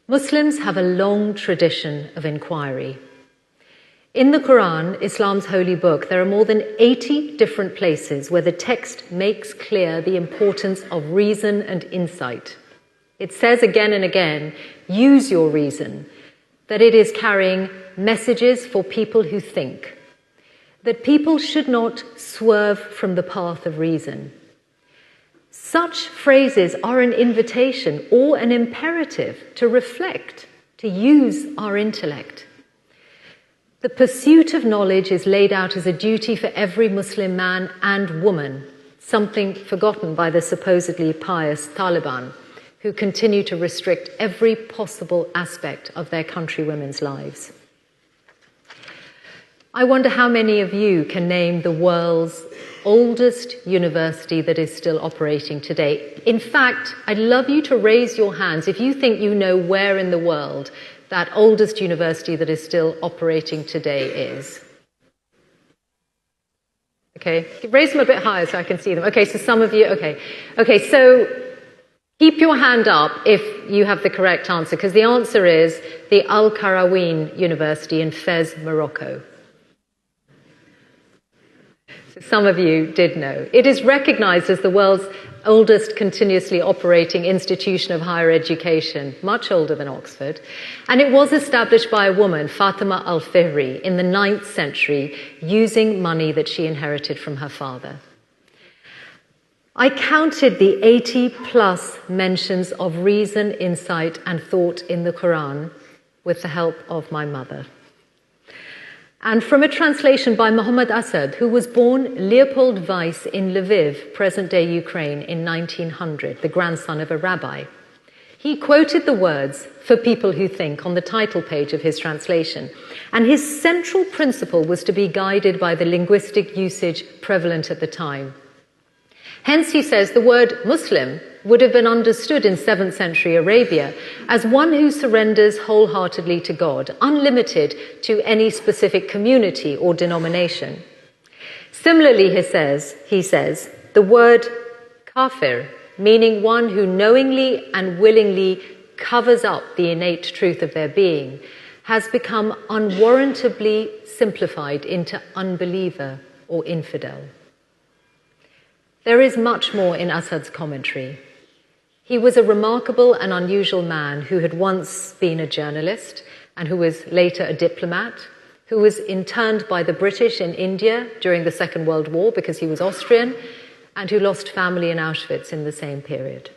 Muslims have a long tradition of inquiry. In the Quran, Islam's holy book, there are more than 80 different places where the text makes clear the importance of reason and insight. It says again and again, use your reason, that it is carrying messages for people who think, that people should not swerve from the path of reason. Such phrases are an invitation or an imperative to reflect, to use our intellect. The pursuit of knowledge is laid out as a duty for every Muslim man and woman, something forgotten by the supposedly pious Taliban, who continue to restrict every possible aspect of their countrywomen's lives. I wonder how many of you can name the world's oldest university that is still operating today. In fact, I'd love you to raise your hands if you think you know where in the world that oldest university that is still operating today is. Okay, raise them a bit higher so I can see them. Okay, so some of you, okay, so keep your hand up if you have the correct answer, because the answer is the Al-Qarawiyyin University in Fez, Morocco. Some of you did know. It is recognized as the world's oldest continuously operating institution of higher education, much older than Oxford. And it was established by a woman, Fatima al-Fihri, in the 9th century, using money that she inherited from her father. I counted the 80+ mentions of reason, insight, and thought in the Quran with the help of my mother. And from a translation by Muhammad Asad, who was born Leopold Weiss in Lviv, present-day Ukraine, in 1900, the grandson of a rabbi. He quoted the words, "for people who think," on the title page of his translation. And his central principle was to be guided by the linguistic usage prevalent at the time. Hence, he says, the word Muslim would have been understood in 7th century Arabia as one who surrenders wholeheartedly to God, unlimited to any specific community or denomination. Similarly, he says, the word kafir, meaning one who knowingly and willingly covers up the innate truth of their being, has become unwarrantably simplified into unbeliever or infidel. There is much more in Asad's commentary. He was a remarkable and unusual man who had once been a journalist and who was later a diplomat, who was interned by the British in India during the Second World War because he was Austrian, and who lost family in Auschwitz in the same period.